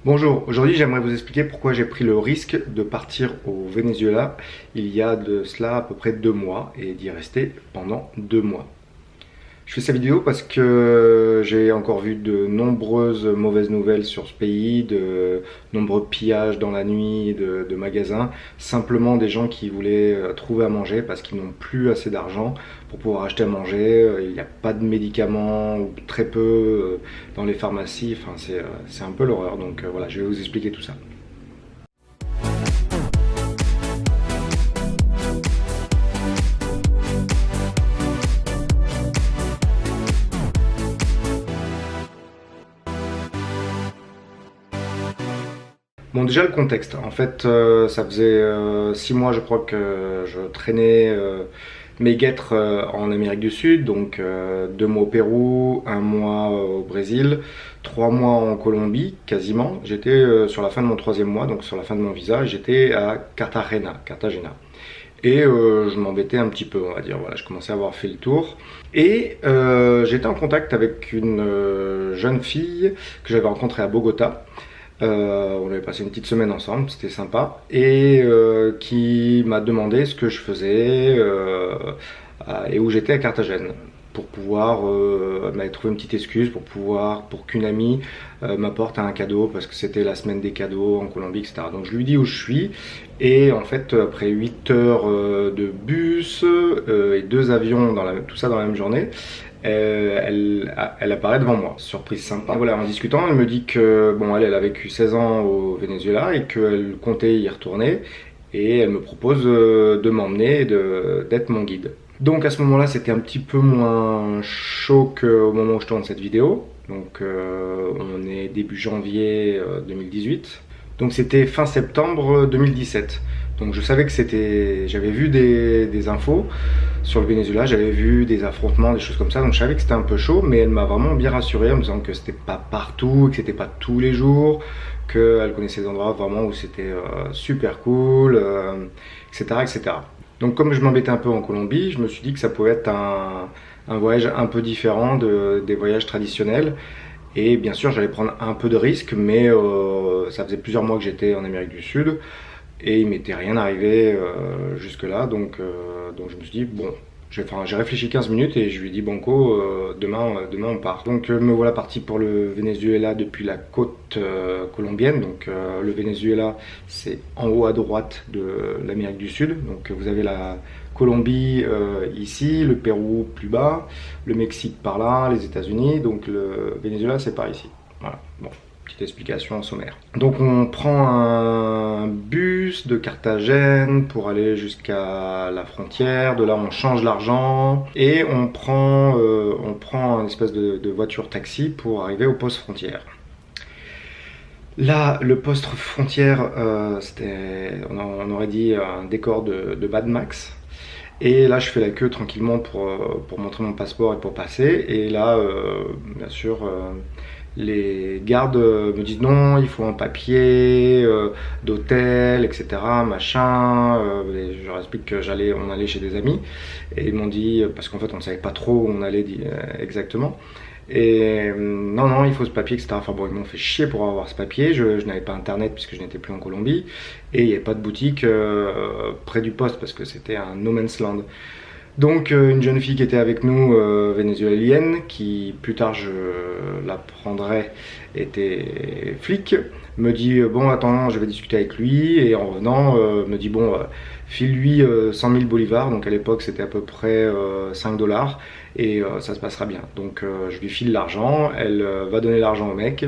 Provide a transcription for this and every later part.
Bonjour, aujourd'hui j'aimerais vous expliquer pourquoi j'ai pris le risque de partir au Venezuela il y a de cela à peu près 2 mois et d'y rester pendant 2 mois. Je fais cette vidéo parce que j'ai encore vu de nombreuses mauvaises nouvelles sur ce pays, de nombreux pillages dans la nuit de magasins, simplement des gens qui voulaient trouver à manger parce qu'ils n'ont plus assez d'argent pour pouvoir acheter à manger. Il n'y a pas de médicaments ou très peu dans les pharmacies, enfin, c'est un peu l'horreur. Donc voilà, je vais vous expliquer tout ça. Bon, déjà le contexte. En fait, ça faisait 6 mois, je crois, que je traînais mes guêtres en Amérique du Sud. Donc 2 mois au Pérou, 1 mois au Brésil, 3 mois en Colombie, quasiment. J'étais sur la fin de mon troisième mois, donc sur la fin de mon visa, j'étais à Cartagena. Et je m'embêtais un petit peu, on va dire. Voilà, je commençais à avoir fait le tour. Et j'étais en contact avec une jeune fille que j'avais rencontrée à Bogota. On avait passé une petite semaine ensemble, c'était sympa, et qui m'a demandé ce que je faisais et où j'étais à Carthagène. Pour pouvoir, elle m'avait trouvé une petite excuse pour qu'une amie m'apporte un cadeau, parce que c'était la semaine des cadeaux en Colombie, etc. Donc je lui dis où je suis, et en fait, après 8 heures de bus et 2 avions, tout ça dans la même journée, elle apparaît devant moi, surprise sympa. Et voilà, en discutant, elle me dit que bon, elle a vécu 16 ans au Venezuela et qu'elle comptait y retourner. Et elle me propose de m'emmener et d'être mon guide. Donc à ce moment-là, c'était un petit peu moins chaud qu'au moment où je tourne cette vidéo. Donc on est début janvier 2018. Donc c'était fin septembre 2017. Donc je savais que j'avais vu des infos sur le Venezuela, j'avais vu des affrontements, des choses comme ça, donc je savais que c'était un peu chaud, mais elle m'a vraiment bien rassuré en me disant que c'était pas partout, que c'était pas tous les jours, qu'elle connaissait des endroits vraiment où c'était super cool, etc., etc. Donc comme je m'embêtais un peu en Colombie, je me suis dit que ça pouvait être un voyage un peu différent des voyages traditionnels. Et bien sûr, j'allais prendre un peu de risques, mais ça faisait plusieurs mois que j'étais en Amérique du Sud et il m'était rien arrivé jusque-là. Donc je me suis dit, bon, j'ai réfléchi 15 minutes et je lui ai dit, Banco, demain on part. Donc me voilà parti pour le Venezuela depuis la côte colombienne. Donc le Venezuela, c'est en haut à droite de l'Amérique du Sud. Donc vous avez la Colombie ici, le Pérou plus bas, le Mexique par là, les États-Unis. Donc le Venezuela, c'est par ici. Voilà, bon, petite explication sommaire. Donc on prend un bus de Carthagène pour aller jusqu'à la frontière. De là, on change l'argent et on prend une espèce de voiture taxi pour arriver au poste frontière. Là, le poste frontière, on aurait dit un décor de Mad Max. Et là, je fais la queue tranquillement pour montrer mon passeport et pour passer. Et là, bien sûr, les gardes me disent non, il faut un papier d'hôtel, etc. Machin. Et je leur explique que on allait chez des amis. Et ils m'ont dit, parce qu'en fait, on ne savait pas trop où on allait exactement. Et non, il faut ce papier, etc. Enfin bon, ils m'ont fait chier pour avoir ce papier. Je n'avais pas internet puisque je n'étais plus en Colombie. Et il n'y avait pas de boutique près du poste parce que c'était un no man's land. Donc une jeune fille qui était avec nous, vénézuélienne, qui plus tard je l'apprendrai était flic, me dit bon attends, je vais discuter avec lui, et en revenant me dit bon file-lui 100 000 bolivars, donc à l'époque c'était à peu près 5 dollars, et ça se passera bien. Donc je lui file l'argent, elle va donner l'argent au mec,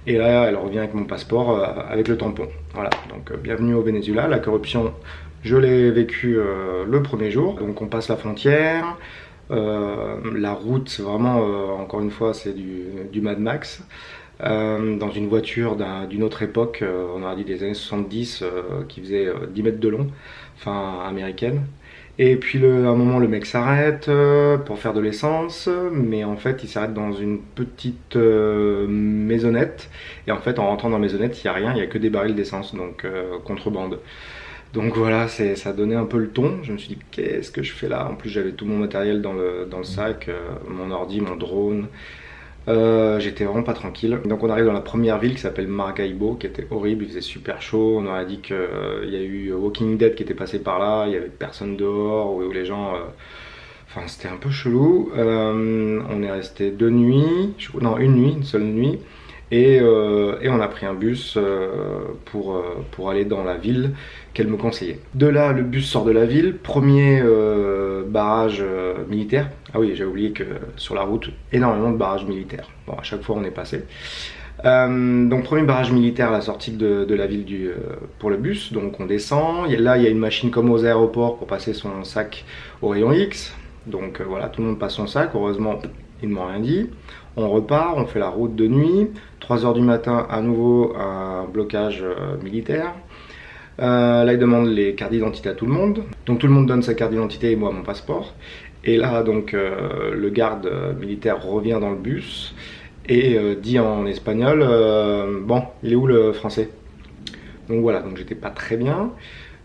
et là elle revient avec mon passeport avec le tampon. Voilà, donc bienvenue au Venezuela, la corruption je l'ai vécu le premier jour. Donc on passe la frontière, la route vraiment, encore une fois, c'est du Mad Max. Dans une voiture d'une autre époque, on aurait dit des années 70, qui faisait 10 mètres de long, enfin américaine. Et puis à un moment le mec s'arrête pour faire de l'essence, mais en fait il s'arrête dans une petite maisonnette, et en fait en rentrant dans la maisonnette il n'y a rien, il n'y a que des barils d'essence, donc contrebande. Donc voilà, ça donnait un peu le ton. Je me suis dit, qu'est-ce que je fais là? En plus, j'avais tout mon matériel dans le sac, mon ordi, mon drone, J'étais vraiment pas tranquille. Donc on arrive dans la première ville qui s'appelle Maracaibo, qui était horrible, il faisait super chaud. On aurait dit qu'il y a eu Walking Dead qui était passé par là, il y avait personne dehors, où les gens... Enfin, c'était un peu chelou. On est resté 2 nuits, non, une nuit, une seule nuit. Et on a pris un bus pour aller dans la ville qu'elle me conseillait. De là, le bus sort de la ville, premier barrage militaire. Ah oui, j'avais oublié que sur la route, énormément de barrages militaires. Bon, à chaque fois, on est passé. Donc premier barrage militaire à la sortie de la ville pour le bus, donc on descend. Là, il y a une machine comme aux aéroports pour passer son sac au rayon X. Donc voilà, tout le monde passe son sac, heureusement, ils ne m'ont rien dit. On repart, on fait la route de nuit, 3 h du matin, à nouveau un blocage militaire. Là, ils demandent les cartes d'identité à tout le monde. Donc tout le monde donne sa carte d'identité et moi mon passeport. Et là, donc, le garde militaire revient dans le bus et dit en espagnol bon, il est où le français? Donc voilà, donc j'étais pas très bien.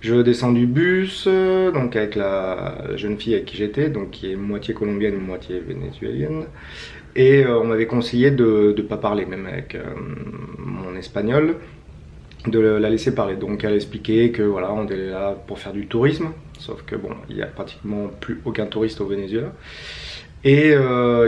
Je descends du bus, donc avec la jeune fille avec qui j'étais, donc qui est moitié colombienne, moitié vénézuélienne. Et on m'avait conseillé de ne pas parler, même avec mon espagnol, de la laisser parler. Donc elle expliquait que voilà, on est là pour faire du tourisme, sauf que bon, il n'y a pratiquement plus aucun touriste au Venezuela. Et il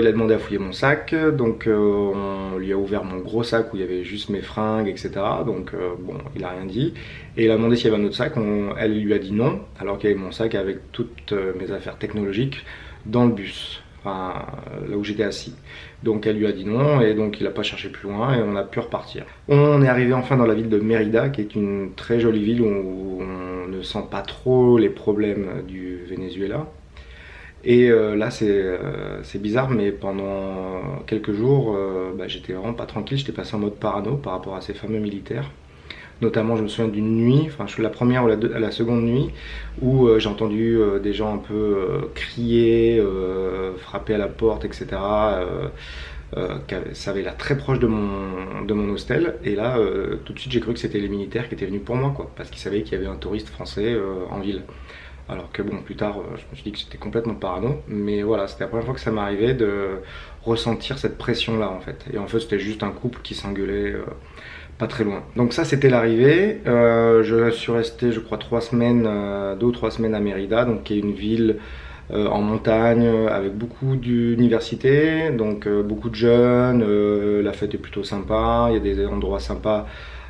a demandé à fouiller mon sac, donc on lui a ouvert mon gros sac où il y avait juste mes fringues, etc. Donc bon, il a rien dit. Et il a demandé s'il y avait un autre sac, elle lui a dit non, alors qu'il y avait mon sac avec toutes mes affaires technologiques dans le bus, enfin là où j'étais assis. Donc elle lui a dit non, et donc il n'a pas cherché plus loin, et on a pu repartir. On est arrivé enfin dans la ville de Mérida, qui est une très jolie ville où on ne sent pas trop les problèmes du Venezuela. Et là c'est bizarre, mais pendant quelques jours j'étais vraiment pas tranquille, j'étais passé en mode parano par rapport à ces fameux militaires. Notamment je me souviens d'une nuit, enfin la première ou la seconde nuit, où j'ai entendu des gens un peu crier, frapper à la porte, etc. Ça avait l'air très proche de mon hostel, et là tout de suite j'ai cru que c'était les militaires qui étaient venus pour moi, quoi, parce qu'ils savaient qu'il y avait un touriste français en ville. Alors que bon, plus tard, je me suis dit que c'était complètement parano. Mais voilà, c'était la première fois que ça m'arrivait de ressentir cette pression-là, en fait. Et en fait, c'était juste un couple qui s'engueulait pas très loin. Donc ça, c'était l'arrivée. Je suis resté, je crois, 3 semaines, 2 ou 3 semaines à Mérida, donc qui est une ville en montagne, avec beaucoup d'universités, donc beaucoup de jeunes. La fête est plutôt sympa, il y a des endroits sympas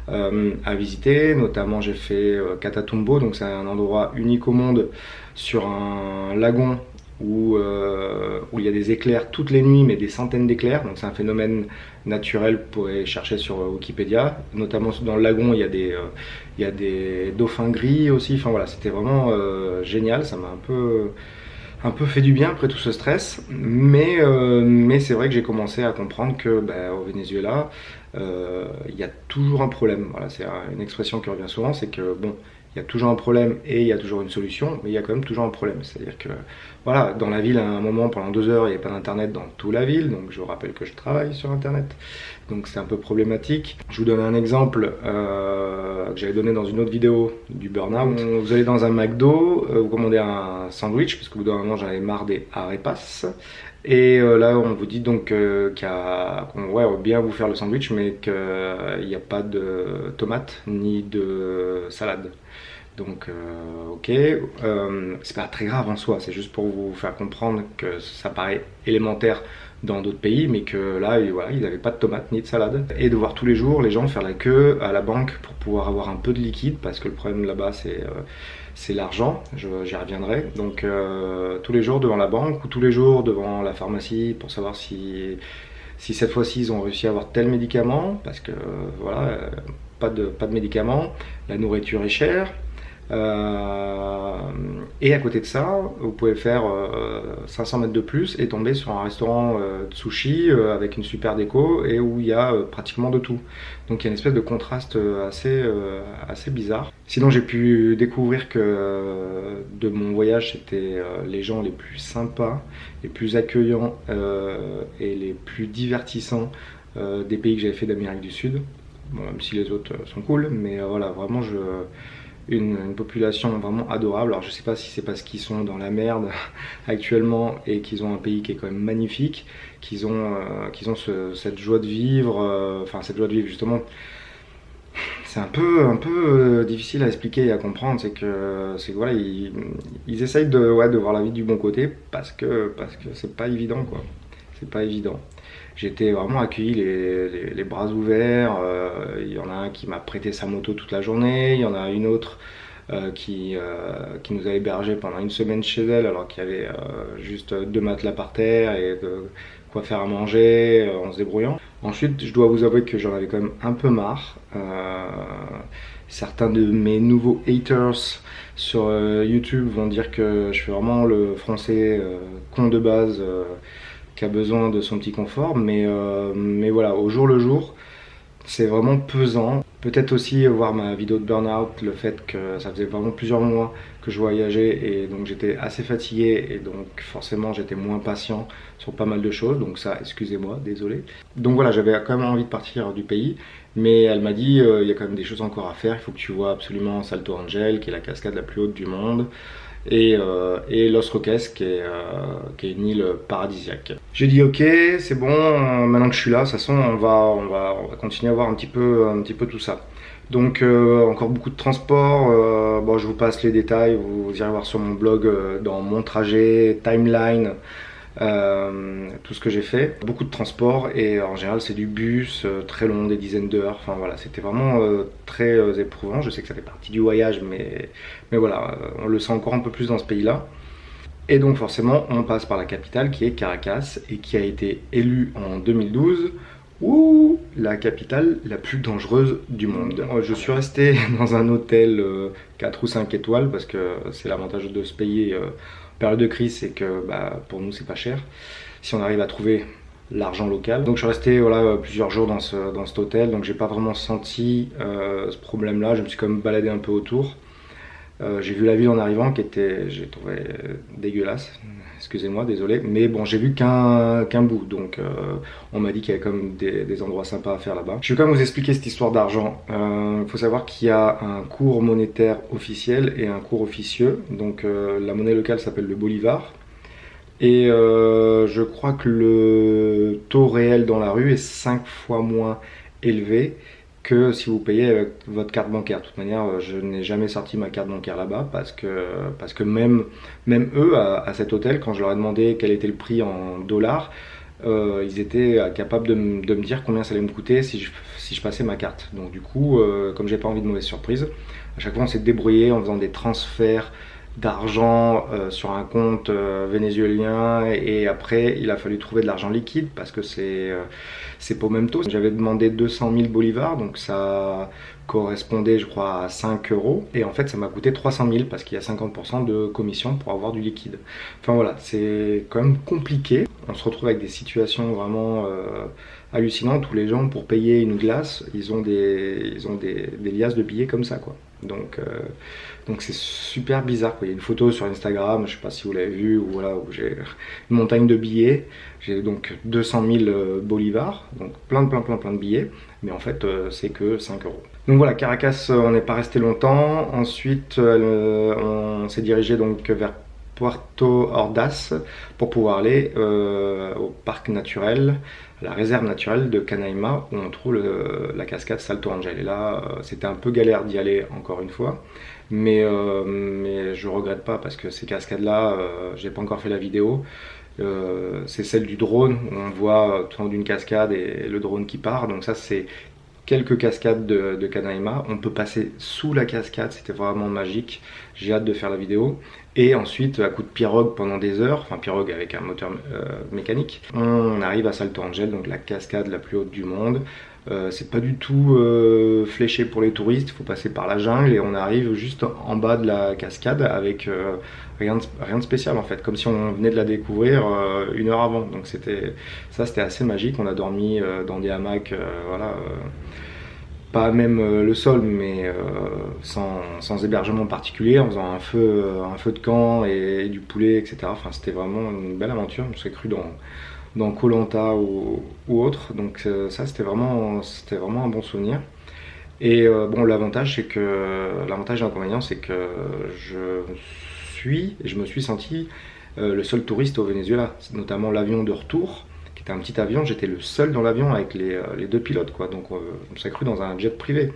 à visiter. Notamment j'ai fait Catatumbo, donc c'est un endroit unique au monde sur un lagon où il y a des éclairs toutes les nuits, mais des centaines d'éclairs, donc c'est un phénomène naturel, vous pourrez chercher sur Wikipédia. Notamment dans le lagon il y a des dauphins gris aussi, enfin voilà, c'était vraiment génial, ça m'a un peu fait du bien après tout ce stress, mais c'est vrai que j'ai commencé à comprendre que au Venezuela, il y a toujours un problème. Voilà, c'est une expression qui revient souvent, c'est que bon, il y a toujours un problème et il y a toujours une solution, mais il y a quand même toujours un problème. C'est-à-dire que voilà, dans la ville, à un moment, pendant 2 heures, il n'y a pas d'internet dans toute la ville, donc je vous rappelle que je travaille sur internet, donc c'est un peu problématique. Je vous donne un exemple que j'avais donné dans une autre vidéo du burn-out. Vous allez dans un McDo, vous commandez un sandwich, parce qu'au bout d'un moment j'en avais marre des arepas. Et là on vous dit donc qu'on va bien vous faire le sandwich, mais qu'il n'y a pas de tomates ni de salade. Donc ok, c'est pas très grave en soi, c'est juste pour vous faire comprendre que ça paraît élémentaire dans d'autres pays, mais que là voilà, ils n'avaient pas de tomates ni de salade. Et de voir tous les jours les gens faire la queue à la banque pour pouvoir avoir un peu de liquide, parce que le problème là-bas c'est l'argent, j'y reviendrai. Donc tous les jours devant la banque ou tous les jours devant la pharmacie pour savoir si cette fois-ci ils ont réussi à avoir tel médicament, parce que voilà, pas de médicaments, la nourriture est chère. Et à côté de ça, vous pouvez faire 500 mètres de plus et tomber sur un restaurant de sushi avec une super déco et où il y a pratiquement de tout. Donc il y a une espèce de contraste assez bizarre. Sinon j'ai pu découvrir que de mon voyage, c'était les gens les plus sympas, les plus accueillants et les plus divertissants des pays que j'avais fait d'Amérique du Sud. Bon, même si les autres sont cool, mais voilà, vraiment une population vraiment adorable. Alors je sais pas si c'est parce qu'ils sont dans la merde actuellement et qu'ils ont un pays qui est quand même magnifique, qu'ils ont cette joie de vivre, enfin cette joie de vivre justement. C'est un peu difficile à expliquer et à comprendre, c'est que voilà, ils essayent de, ouais, de voir la vie du bon côté parce que c'est pas évident quoi. C'est pas évident. J'ai été vraiment accueilli les bras ouverts. Il y en a un qui m'a prêté sa moto toute la journée. Il y en a une autre qui nous a hébergés pendant une semaine chez elle alors qu'il y avait juste 2 matelas par terre et de quoi faire à manger en se débrouillant. Ensuite, je dois vous avouer que j'en avais quand même un peu marre. Certains de mes nouveaux haters sur YouTube vont dire que je suis vraiment le français con de base qui a besoin de son petit confort, mais voilà, au jour le jour, c'est vraiment pesant. Peut-être aussi voir ma vidéo de burn-out, le fait que ça faisait vraiment plusieurs mois que je voyageais et donc j'étais assez fatigué et donc forcément j'étais moins patient sur pas mal de choses, donc ça, excusez-moi, désolé. Donc voilà, j'avais quand même envie de partir du pays, mais elle m'a dit il y a quand même des choses encore à faire, il faut que tu vois absolument Salto Ángel, qui est la cascade la plus haute du monde, et Los Roques qui est une île paradisiaque. J'ai dit ok, c'est bon, maintenant que je suis là, de toute façon on va continuer à voir un petit peu tout ça. Donc encore beaucoup de transport, bon, je vous passe les détails, vous irez voir sur mon blog dans mon trajet, timeline, tout ce que j'ai fait. Beaucoup de transport et en général c'est du bus très long, des dizaines d'heures, enfin voilà, c'était vraiment très éprouvant. Je sais que ça fait partie du voyage mais voilà, on le sent encore un peu plus dans ce pays-là. Et donc forcément on passe par la capitale qui est Caracas et qui a été élue en 2012 ou la capitale la plus dangereuse du monde. Je suis resté dans un hôtel 4 ou 5 étoiles parce que c'est l'avantage de se payer en période de crise, c'est que bah, pour nous c'est pas cher si on arrive à trouver l'argent local. Donc je suis resté voilà, plusieurs jours dans cet hôtel, donc j'ai pas vraiment senti ce problème là, je me suis quand même baladé un peu autour. J'ai vu la ville en arrivant j'ai trouvé dégueulasse, excusez-moi, désolé, mais bon, j'ai vu qu'un bout, donc on m'a dit qu'il y avait quand même des endroits sympas à faire là-bas. Je vais quand même vous expliquer cette histoire d'argent. Il faut savoir qu'il y a un cours monétaire officiel et un cours officieux, donc la monnaie locale s'appelle le bolivar, et je crois que le taux réel dans la rue est 5 fois moins élevé que si vous payez avec votre carte bancaire. De toute manière, je n'ai jamais sorti ma carte bancaire là-bas parce que même eux, à cet hôtel, quand je leur ai demandé quel était le prix en dollars, ils étaient capables de me dire combien ça allait me coûter si je passais ma carte. Donc du coup, comme j'ai pas envie de mauvaise surprise, à chaque fois on s'est débrouillé en faisant des transferts d'argent sur un compte vénézuélien et après il a fallu trouver de l'argent liquide parce que c'est pas au même taux. J'avais demandé 200 000 bolivars, donc ça correspondait je crois à 5 euros et en fait ça m'a coûté 300 000 parce qu'il y a 50% de commission pour avoir du liquide. Enfin voilà, c'est quand même compliqué. On se retrouve avec des situations vraiment hallucinantes où les gens pour payer une glace ils ont des liasses de billets comme ça quoi. Donc c'est super bizarre quoi. Il y a une photo sur Instagram, je sais pas si vous l'avez vu, où, voilà, où j'ai une montagne de billets. J'ai donc 200 000 bolivars, donc plein de billets, mais en fait c'est que 5 euros. Donc voilà, Caracas, on n'est pas resté longtemps. Ensuite on s'est dirigé donc vers Puerto Ordaz pour pouvoir aller au parc naturel, à la réserve naturelle de Canaima où on trouve la cascade Salto Ángel. Et là, c'était un peu galère d'y aller encore une fois, mais je regrette pas parce que ces cascades-là, j'ai pas encore fait la vidéo. C'est celle du drone où on voit tout en haut d'une cascade et le drone qui part. Donc ça, c'est quelques cascades de Canaima. On peut passer sous la cascade, c'était vraiment magique. J'ai hâte de faire la vidéo. Et ensuite, à coup de pirogue pendant des heures, enfin pirogue avec un moteur mécanique, on arrive à Salto Ángel, donc la cascade la plus haute du monde. C'est pas du tout fléché pour les touristes, il faut passer par la jungle et on arrive juste en bas de la cascade avec rien de spécial en fait, comme si on venait de la découvrir une heure avant. Donc c'était assez magique, on a dormi dans des hamacs, voilà. Pas même le sol, mais sans hébergement particulier, en faisant un feu de camp et du poulet, etc. Enfin, c'était vraiment une belle aventure. Je me serais cru dans Koh Lanta ou autre. Donc ça, c'était vraiment un bon souvenir. Et bon, l'avantage et l'inconvénient, c'est que je me suis senti le seul touriste au Venezuela, notamment l'avion de retour, qui était un petit avion. J'étais le seul dans l'avion avec les deux pilotes, quoi. Donc on s'est cru dans un jet privé.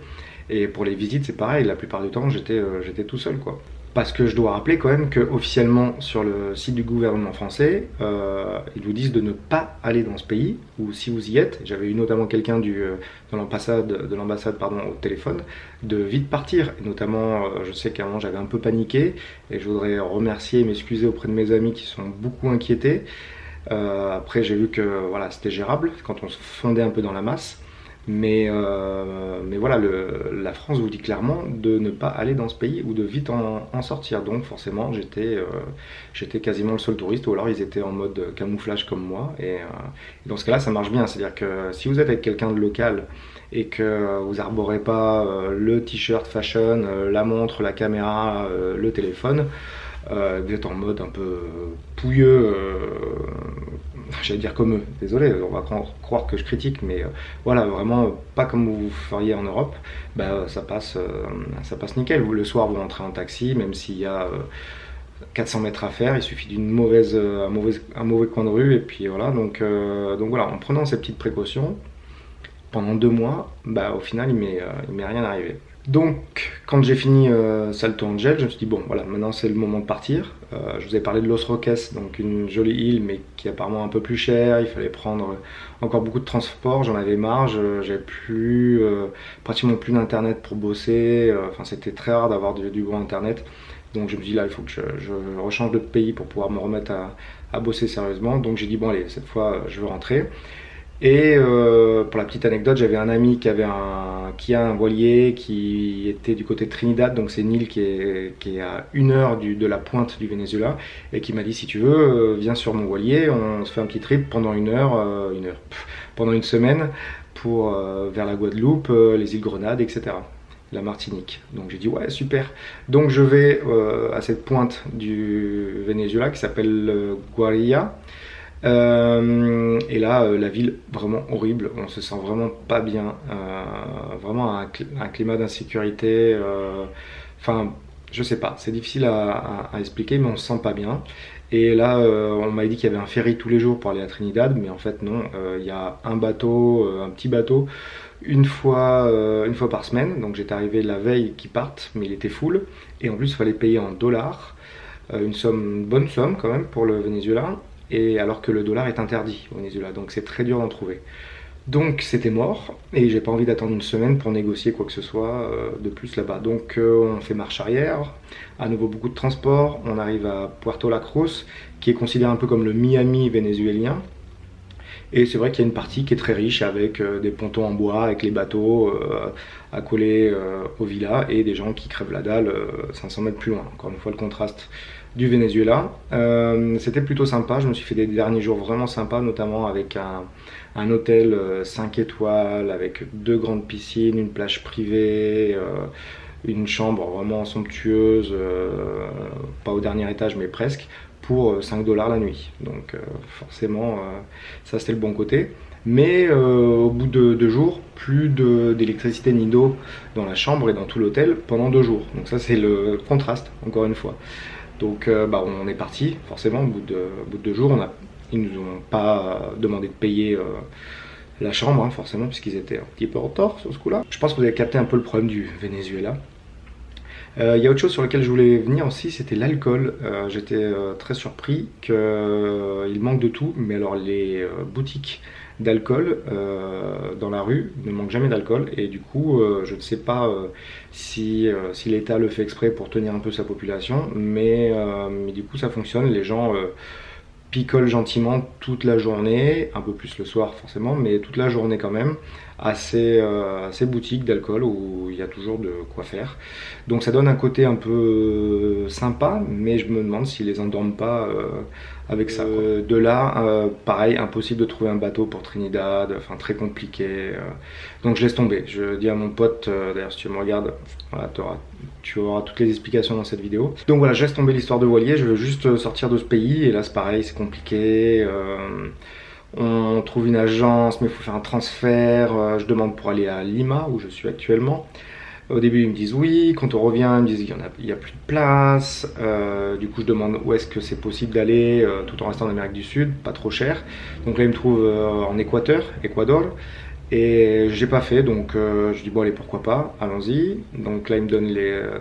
Et pour les visites, c'est pareil. La plupart du temps, j'étais tout seul, quoi. Parce que je dois rappeler quand même qu'officiellement sur le site du gouvernement français, ils vous disent de ne pas aller dans ce pays, ou si vous y êtes, j'avais eu notamment quelqu'un de l'ambassade pardon, au téléphone, de vite partir. Et notamment, je sais qu'à un moment j'avais un peu paniqué, et je voudrais remercier et m'excuser auprès de mes amis qui sont beaucoup inquiétés. Après j'ai vu que voilà, c'était gérable quand on se fondait un peu dans la masse. Mais voilà, la France vous dit clairement de ne pas aller dans ce pays ou de vite en sortir. Donc forcément, j'étais quasiment le seul touriste, ou alors ils étaient en mode camouflage comme moi. Et dans ce cas-là, ça marche bien. C'est-à-dire que si vous êtes avec quelqu'un de local et que vous arborez pas le t-shirt fashion, la montre, la caméra, le téléphone, vous êtes en mode un peu pouilleux, j'allais dire comme eux, désolé, on va croire que je critique, mais voilà, vraiment pas comme vous feriez en Europe, bah, ça passe nickel. Le soir, vous rentrez en taxi, même s'il y a 400 mètres à faire, il suffit d'un mauvais coin de rue, et puis voilà, donc voilà, en prenant ces petites précautions, pendant 2 mois, bah, au final, il m'est rien arrivé. Donc, quand j'ai fini Salto Angel, je me suis dit, bon, voilà, maintenant c'est le moment de partir. Je vous ai parlé de Los Roques, donc une jolie île, mais qui est apparemment un peu plus chère. Il fallait prendre encore beaucoup de transport, j'en avais marre. J'avais pratiquement plus d'internet pour bosser. Enfin, c'était très rare d'avoir du bon internet. Donc, je me dis, là, il faut que je rechange de pays pour pouvoir me remettre à bosser sérieusement. Donc, j'ai dit, bon, allez, cette fois, je veux rentrer. Et pour la petite anecdote, j'avais un ami qui a un voilier qui était du côté de Trinidad, donc c'est une île qui est à 1 heure de la pointe du Venezuela, et qui m'a dit, si tu veux, viens sur mon voilier, on se fait un petit trip pendant pendant une semaine vers la Guadeloupe, les îles Grenades, etc. La Martinique. Donc j'ai dit ouais, super. Donc je vais à cette pointe du Venezuela qui s'appelle Guarilla. Et là, la ville vraiment horrible, on se sent vraiment pas bien, vraiment un climat d'insécurité, enfin je sais pas, c'est difficile à expliquer, mais on se sent pas bien. Et là, on m'avait dit qu'il y avait un ferry tous les jours pour aller à Trinidad, mais en fait non, il y a un petit bateau, une fois par semaine. Donc j'étais arrivé la veille qu'ils partent, mais il était full, et en plus il fallait payer en dollars, une bonne somme quand même pour le Venezuela. Et alors que le dollar est interdit au Venezuela, donc c'est très dur d'en trouver. Donc c'était mort, et j'ai pas envie d'attendre une semaine pour négocier quoi que ce soit de plus là-bas. Donc on fait marche arrière, à nouveau beaucoup de transport, on arrive à Puerto La Cruz, qui est considéré un peu comme le Miami vénézuélien. Et c'est vrai qu'il y a une partie qui est très riche avec des pontons en bois, avec les bateaux accolés aux villas, et des gens qui crèvent la dalle 500 mètres plus loin. Encore une fois, le contraste du Venezuela. C'était plutôt sympa, je me suis fait des derniers jours vraiment sympas, notamment avec un hôtel 5 étoiles, avec 2 grandes piscines, une plage privée, une chambre vraiment somptueuse, pas au dernier étage mais presque, pour 5 dollars la nuit. Donc forcément, ça c'était le bon côté. Mais au bout de 2 jours, plus d'électricité ni d'eau dans la chambre et dans tout l'hôtel pendant 2 jours. Donc ça c'est le contraste, encore une fois. Donc bah, on est parti, forcément, au bout de 2 jours, ils ne nous ont pas demandé de payer la chambre, hein, forcément, puisqu'ils étaient un petit peu en retard sur ce coup-là. Je pense que vous avez capté un peu le problème du Venezuela. Il y a autre chose sur laquelle je voulais venir aussi, c'était l'alcool. J'étais très surpris qu'il manque de tout, mais alors les boutiques d'alcool dans la rue ne manquent jamais d'alcool, et du coup je ne sais pas si l'État le fait exprès pour tenir un peu sa population, mais du coup ça fonctionne, les gens picolent gentiment toute la journée, un peu plus le soir forcément, mais toute la journée quand même, à ces boutiques d'alcool où il y a toujours de quoi faire. Donc ça donne un côté un peu sympa, mais je me demande s'ils les endorment pas avec ça. De là, pareil, impossible de trouver un bateau pour Trinidad, enfin très compliqué. Donc je laisse tomber. Je dis à mon pote, d'ailleurs si tu me regardes, voilà, tu auras toutes les explications dans cette vidéo. Donc voilà, je laisse tomber l'histoire de voilier, je veux juste sortir de ce pays, et là c'est pareil, c'est compliqué. On trouve une agence, mais il faut faire un transfert. Je demande pour aller à Lima, où je suis actuellement. Au début, ils me disent oui. Quand on revient, ils me disent qu'il n'y a plus de place. Du coup, je demande où est-ce que c'est possible d'aller tout en restant en Amérique du Sud, pas trop cher. Donc là, ils me trouvent en Équador. Et j'ai pas fait, donc je dis bon allez pourquoi pas, allons-y. Donc là ils me donnent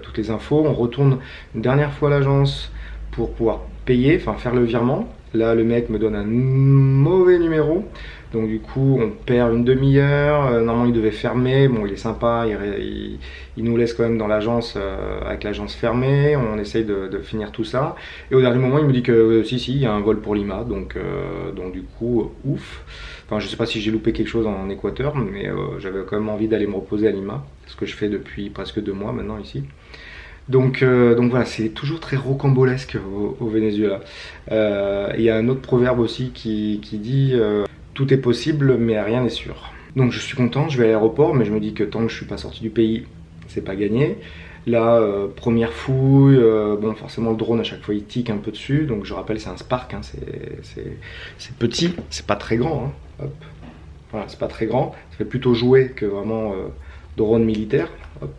toutes les infos, on retourne une dernière fois à l'agence pour pouvoir payer, enfin faire le virement. Là le mec me donne un mauvais numéro, donc du coup on perd une demi-heure. Normalement il devait fermer, bon il est sympa, il nous laisse quand même dans l'agence avec l'agence fermée, on essaye de finir tout ça. Et au dernier moment il me dit que si, il y a un vol pour Lima, donc du coup ouf. Enfin, je sais pas si j'ai loupé quelque chose en Équateur, mais j'avais quand même envie d'aller me reposer à Lima, ce que je fais depuis presque 2 mois maintenant ici. Donc voilà, c'est toujours très rocambolesque au Venezuela. Il y a un autre proverbe aussi qui dit tout est possible, mais rien n'est sûr. Donc je suis content, je vais à l'aéroport, mais je me dis que tant que je suis pas sorti du pays, c'est pas gagné. Là, première fouille, bon forcément le drone à chaque fois il tique un peu dessus, donc je rappelle c'est un Spark, hein, c'est petit, c'est pas très grand, hein. Hop. Voilà, c'est pas très grand, ça fait plutôt jouer que vraiment drone militaire. Hop.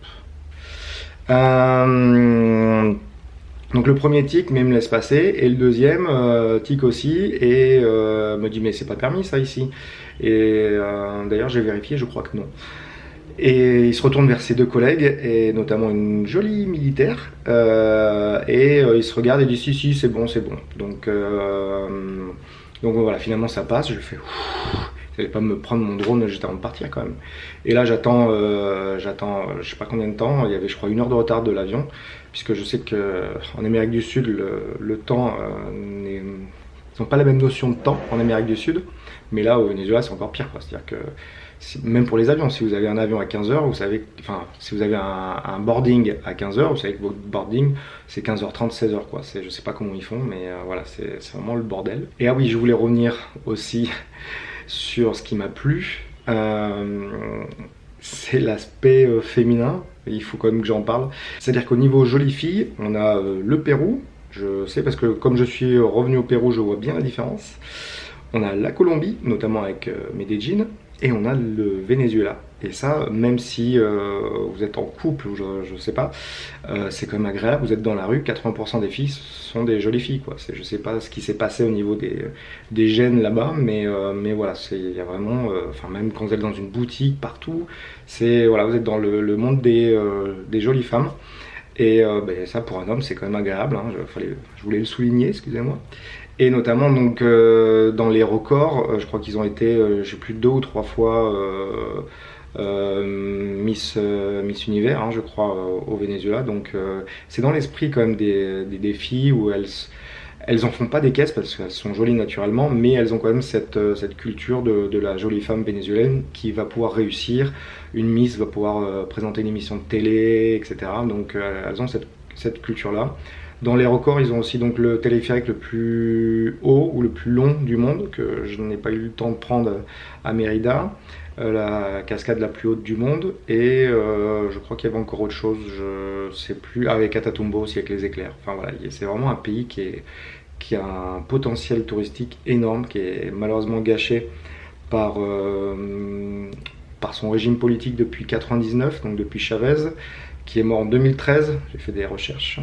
Donc le premier tic, mais il me laisse passer, et le deuxième tic aussi, et me dit mais c'est pas permis ça ici. Et d'ailleurs j'ai vérifié, je crois que non. Et il se retourne vers ses deux collègues, et notamment une jolie militaire, et il se regarde et dit si c'est bon, c'est bon. Donc voilà, finalement ça passe, je fais vous n'allez pas me prendre mon drone, j'étais avant de partir quand même. Et là j'attends, je sais pas combien de temps, il y avait je crois 1 heure de retard de l'avion, puisque je sais qu'en Amérique du Sud, le temps, ils n'ont pas la même notion de temps en Amérique du Sud, mais là au Venezuela c'est encore pire, c'est-à-dire que même pour les avions, si vous avez un avion à 15h, vous savez, enfin, si vous avez un boarding à 15h, vous savez que votre boarding c'est 15h30, 16h quoi. Je sais pas comment ils font, mais voilà, c'est vraiment le bordel. Et ah oui, je voulais revenir aussi sur ce qui m'a plu, c'est l'aspect féminin, il faut quand même que j'en parle. C'est-à-dire qu'au niveau jolie fille, on a le Pérou, je sais parce que comme je suis revenu au Pérou, je vois bien la différence. On a la Colombie, notamment avec Medellín, et on a le Venezuela. Et ça, même si vous êtes en couple ou je sais pas, c'est quand même agréable. Vous êtes dans la rue, 80% des filles sont des jolies filles, quoi. Je sais pas ce qui s'est passé au niveau des gènes là-bas, mais voilà, il y a vraiment, enfin même quand vous êtes dans une boutique, partout, voilà, vous êtes dans le monde des jolies femmes. Et ça, pour un homme, c'est quand même agréable, hein. Je voulais le souligner, excusez-moi. Et notamment donc dans les records, je crois qu'ils ont été, j'ai plus de 2 ou 3 fois Miss Univers, hein, je crois, au Venezuela. Donc c'est dans l'esprit quand même des filles où elles en font pas des caisses parce qu'elles sont jolies naturellement, mais elles ont quand même cette culture de la jolie femme vénézuélienne qui va pouvoir réussir. Une Miss va pouvoir présenter une émission de télé, etc. Donc elles ont cette culture-là. Dans les records, ils ont aussi donc le téléphérique le plus haut ou le plus long du monde, que je n'ai pas eu le temps de prendre à Mérida, la cascade la plus haute du monde, et je crois qu'il y avait encore autre chose, je sais plus, avec Catatumbo aussi avec les éclairs. Enfin voilà, c'est vraiment un pays qui a un potentiel touristique énorme, qui est malheureusement gâché par son régime politique depuis 99, donc depuis Chavez, qui est mort en 2013, j'ai fait des recherches.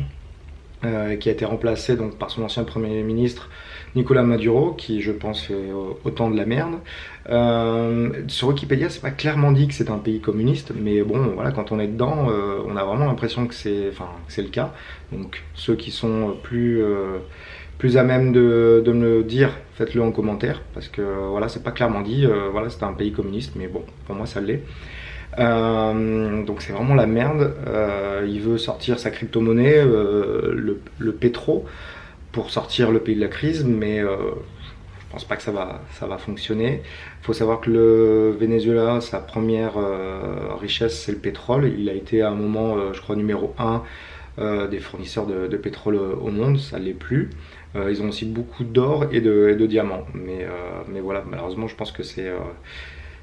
Qui a été remplacé donc par son ancien premier ministre Nicolás Maduro, qui je pense fait autant de la merde. Sur Wikipédia, c'est pas clairement dit que c'est un pays communiste, mais bon, voilà, quand on est dedans, on a vraiment l'impression que c'est le cas. Donc ceux qui sont plus à même de me le dire, faites-le en commentaire, parce que voilà, c'est pas clairement dit. Voilà, c'est un pays communiste, mais bon, pour moi ça l'est. Donc c'est vraiment la merde. Il veut sortir sa crypto-monnaie, le pétro, pour sortir le pays de la crise, mais je pense pas que ça va fonctionner. Il faut savoir que le Venezuela, sa première richesse, c'est le pétrole. Il a été à un moment, je crois, numéro 1 des fournisseurs de pétrole au monde, ça ne l'est plus. Ils ont aussi beaucoup d'or et de diamants, mais voilà, malheureusement je pense que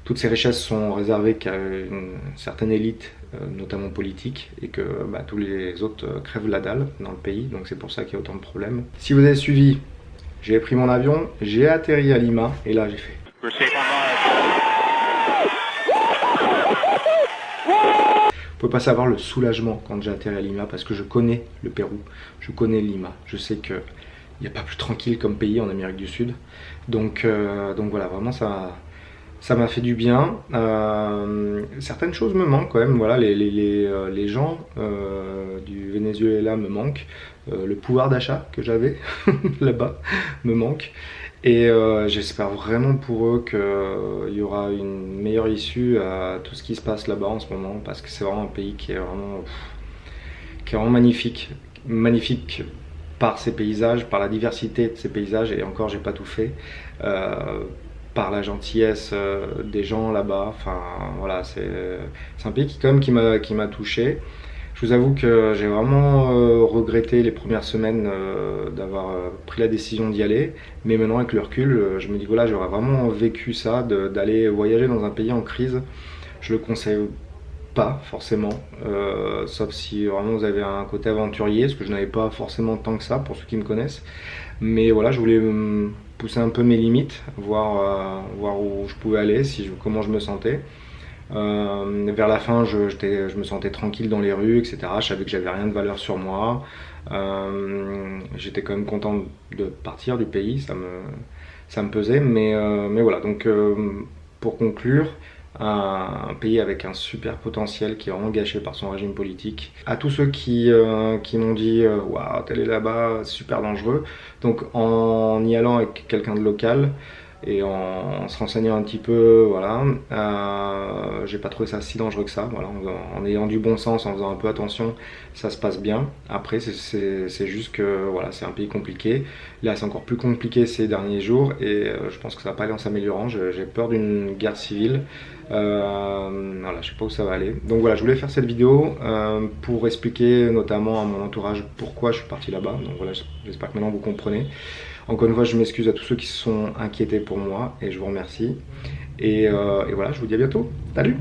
toutes ces richesses sont réservées qu'à une certaine élite, notamment politique, et que tous les autres crèvent la dalle dans le pays, donc c'est pour ça qu'il y a autant de problèmes. Si vous avez suivi, J'ai pris mon avion, j'ai atterri à Lima et là j'ai fait. Vous pouvez pas savoir le soulagement quand j'ai atterri à Lima parce que je connais le Pérou, je connais Lima, je sais que il n'y a pas plus tranquille comme pays en Amérique du Sud. Donc voilà, vraiment ça m'a fait du bien. Certaines choses me manquent quand même. Voilà, les gens du Venezuela me manquent. Le pouvoir d'achat que j'avais là-bas me manque. Et j'espère vraiment pour eux qu'il y aura une meilleure issue à tout ce qui se passe là-bas en ce moment. Parce que c'est vraiment un pays qui est vraiment magnifique. Magnifique par ses paysages, par la diversité de ses paysages. Et encore, j'ai pas tout fait. Par la gentillesse des gens là-bas. Enfin voilà, c'est un pays qui m'a touché. Je vous avoue que j'ai vraiment regretté les premières semaines d'avoir pris la décision d'y aller, mais maintenant avec le recul, je me dis voilà, j'aurais vraiment vécu ça, d'aller voyager dans un pays en crise. Je le conseille pas forcément, sauf si vraiment vous avez un côté aventurier, parce que je n'avais pas forcément tant que ça pour ceux qui me connaissent. Mais voilà, je voulais pousser un peu mes limites, voir où je pouvais aller, comment je me sentais. Vers la fin, je me sentais tranquille dans les rues, etc. Je savais que j'avais rien de valeur sur moi. J'étais quand même content de partir du pays, ça me pesait, mais voilà. Donc, pour conclure, un pays avec un super potentiel qui est vraiment gâché par son régime politique. À tous ceux qui m'ont dit waouh, t'es allé là-bas, super dangereux. Donc en y allant avec quelqu'un de local et en se renseignant un petit peu, voilà, j'ai pas trouvé ça si dangereux que ça. Voilà, en ayant du bon sens, en faisant un peu attention, ça se passe bien. Après, c'est juste que voilà, c'est un pays compliqué. Là, c'est encore plus compliqué ces derniers jours et je pense que ça va pas aller en s'améliorant. J'ai peur d'une guerre civile. Voilà, je sais pas où ça va aller. Donc voilà, je voulais faire cette vidéo pour expliquer notamment à mon entourage pourquoi je suis parti là-bas. Donc voilà, j'espère que maintenant vous comprenez. Encore une fois, je m'excuse à tous ceux qui se sont inquiétés pour moi et je vous remercie. Et voilà, je vous dis à bientôt. Salut!